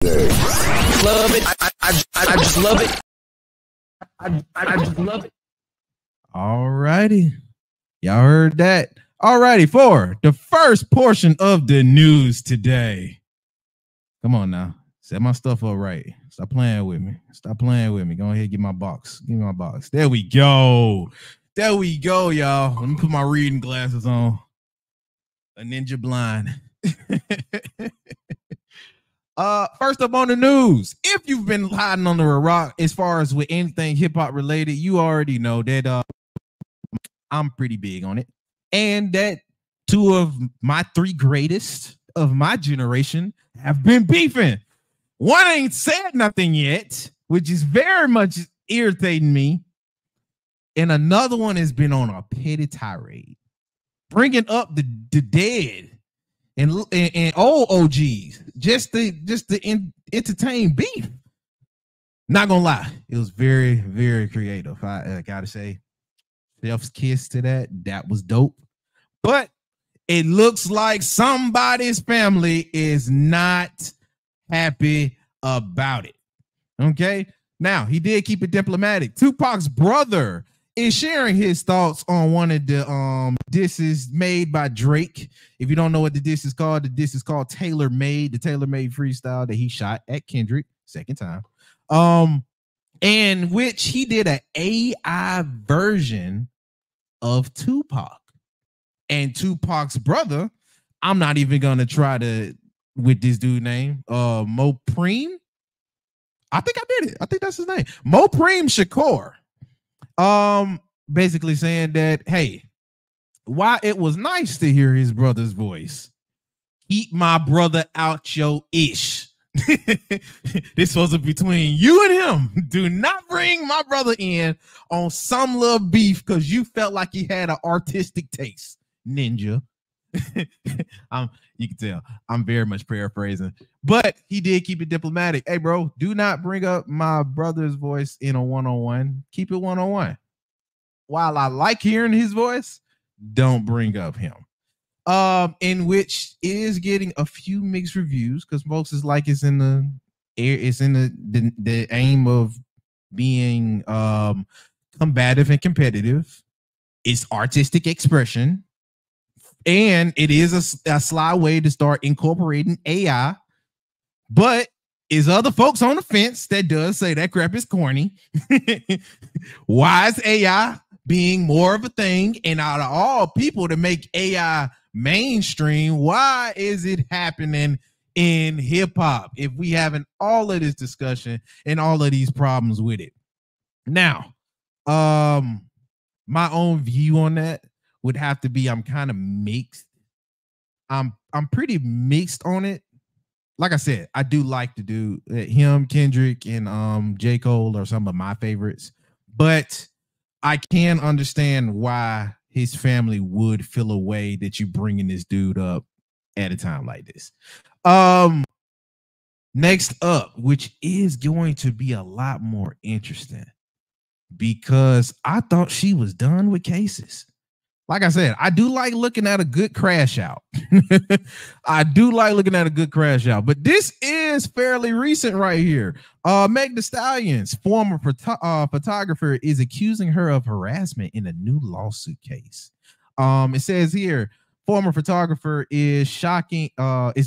today. Love it. I just love it. I just love it. All righty. Y'all heard that. All righty. For the first portion of the news today. Come on now. Set my stuff up right. Stop playing with me. Stop playing with me. Go ahead, get my box. Give me my box. There we go. There we go, y'all. Let me put my reading glasses on. A ninja blind. First up on the news. If you've been hiding under a rock as far as with anything hip-hop related, you already know that I'm pretty big on it. And that two of my three greatest of my generation have been beefing. One ain't said nothing yet, which is very much irritating me. And another one has been on a petty tirade, bringing up the dead and old OGs just to entertain beef. Not gonna lie, it was very, very creative. I gotta say, chef's kiss to that. That was dope. But it looks like somebody's family is not happy about it. Okay. Now, he did keep it diplomatic. Tupac's brother is sharing his thoughts on one of the disses made by Drake. If you don't know what the diss is called Tailor Made, the Tailor Made freestyle that he shot at Kendrick, second time. In which he did an AI version of Tupac. And Tupac's brother, I'm not even gonna try to with this dude name, Mopreme. I think I did it. I think that's his name. Mopreme Shakur. Basically saying that, hey, while it was nice to hear his brother's voice, keep my brother out your ish. This was between you and him. Do not bring my brother in on some little beef because you felt like he had an artistic taste, ninja. You can tell I'm very much paraphrasing, but he did keep it diplomatic. Hey, bro, do not bring up my brother's voice in a one-on-one. Keep it one-on-one. While I like hearing his voice, don't bring up him. In which is getting a few mixed reviews because folks is like it's in the air, it's in the aim of being combative and competitive. It's artistic expression. And it is a sly way to start incorporating AI, but is other folks on the fence that does say that crap is corny. Why is AI being more of a thing? And out of all people to make AI mainstream, why is it happening in hip hop if we having all of this discussion and all of these problems with it? Now, my own view on that would have to be I'm kind of mixed. I'm pretty mixed on it. Like I said, I do like to do him, Kendrick, and J. Cole are some of my favorites, but I can understand why his family would feel a way that you bringing this dude up at a time like this. Next up, which is going to be a lot more interesting because I thought she was done with cases. Like I said, I do like looking at a good crash out. I do like looking at a good crash out, but this is fairly recent right here. Meg Thee Stallion's former photographer is accusing her of harassment in a new lawsuit case. It says here, former photographer is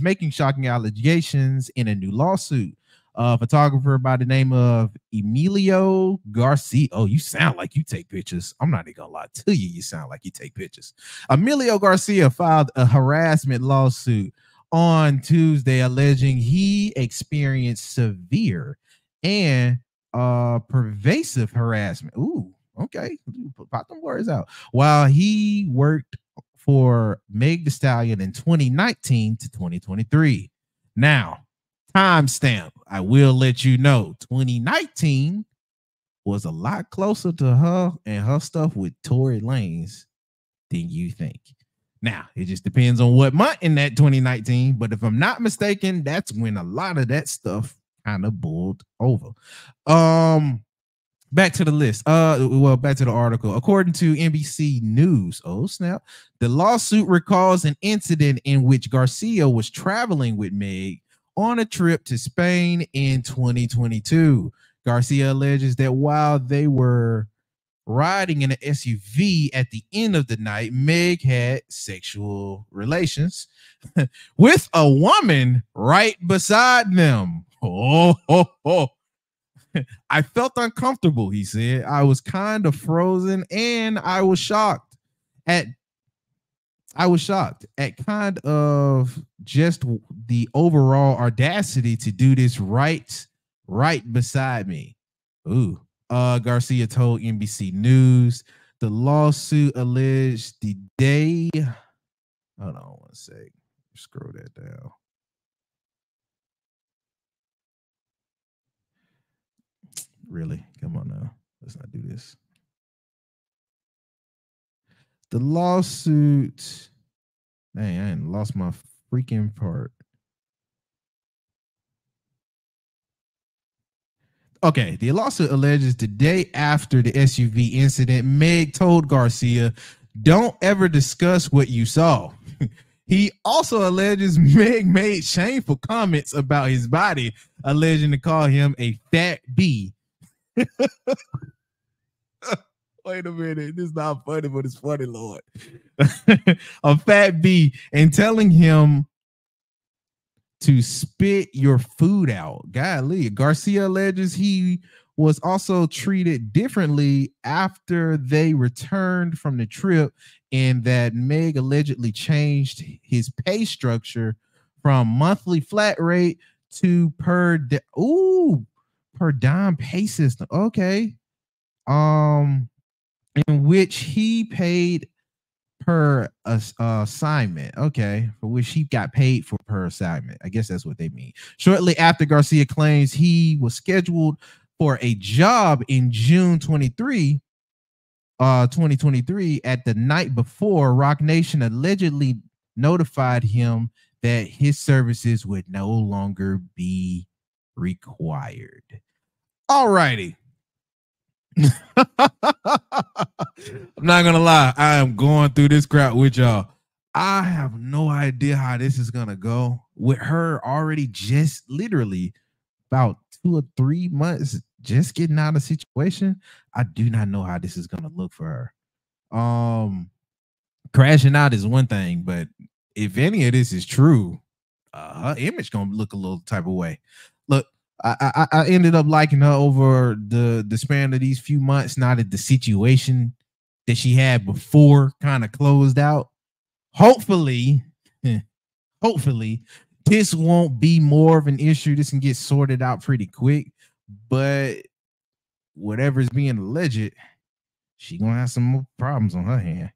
making shocking allegations in a new lawsuit. Photographer by the name of Emilio Garcia. Oh, you sound like you take pictures. I'm not even gonna lie to you. You sound like you take pictures. Emilio Garcia filed a harassment lawsuit on Tuesday alleging he experienced severe and pervasive harassment. Ooh, okay. Pop them words out. While he worked for Meg Thee Stallion in 2019 to 2023. Now, timestamp, I will let you know 2019 was a lot closer to her and her stuff with Tory Lanez than you think. Now, it just depends on what month in that 2019, but if I'm not mistaken, that's when a lot of that stuff kind of boiled over. Back to the list. Back to the article. According to NBC News, oh snap, the lawsuit recalls an incident in which Garcia was traveling with Meg on a trip to Spain in 2022. Garcia alleges that while they were riding in an SUV at the end of the night, Meg had sexual relations with a woman right beside them. Oh. I felt uncomfortable, he said. I was kind of frozen and at I was shocked at kind of just the overall audacity to do this right beside me. Ooh. Garcia told NBC News the lawsuit alleged the day. Hold on one sec. Scroll that down. Really? Come on now. Let's not do this. The lawsuit. Dang, I ain't lost my freaking part. Okay, the lawsuit alleges the day after the SUV incident, Meg told Garcia, "Don't ever discuss what you saw." He also alleges Meg made shameful comments about his body, alleging to call him a fat bee. Wait a minute, this is not funny, but it's funny, Lord. A fat bee, and telling him to spit your food out. Golly. Garcia alleges he was also treated differently after they returned from the trip, and that Meg allegedly changed his pay structure from monthly flat rate to per dime pay system. Okay. In which he paid per assignment. Okay, for which he got paid for per assignment. I guess that's what they mean. Shortly after, Garcia claims he was scheduled for a job in June 2023. At the night before, Rock Nation allegedly notified him that his services would no longer be required. All righty. I'm not gonna lie, I am going through this crap with y'all. I have no idea how this is gonna go with her already just literally about 2 or 3 months just getting out of the situation. I do not know how this is gonna look for her. Crashing out is one thing, but if any of this is true, her image gonna look a little type of way. Look, I ended up liking her over the span of these few months. Now that the situation that she had before kind of closed out, hopefully this won't be more of an issue. This can get sorted out pretty quick. But whatever's being alleged, she gonna have some more problems on her hand.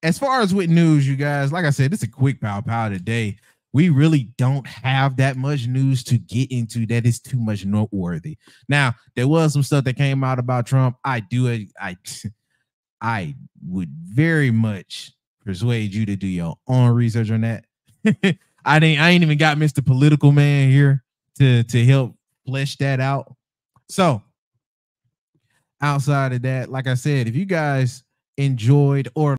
As far as with news, you guys, like I said, it's a quick pow today. We really don't have that much news to get into that is too much noteworthy. Now, there was some stuff that came out about Trump. I would very much persuade you to do your own research on that. I ain't even got Mr. Political Man here to help flesh that out. So, outside of that, like I said, if you guys enjoyed or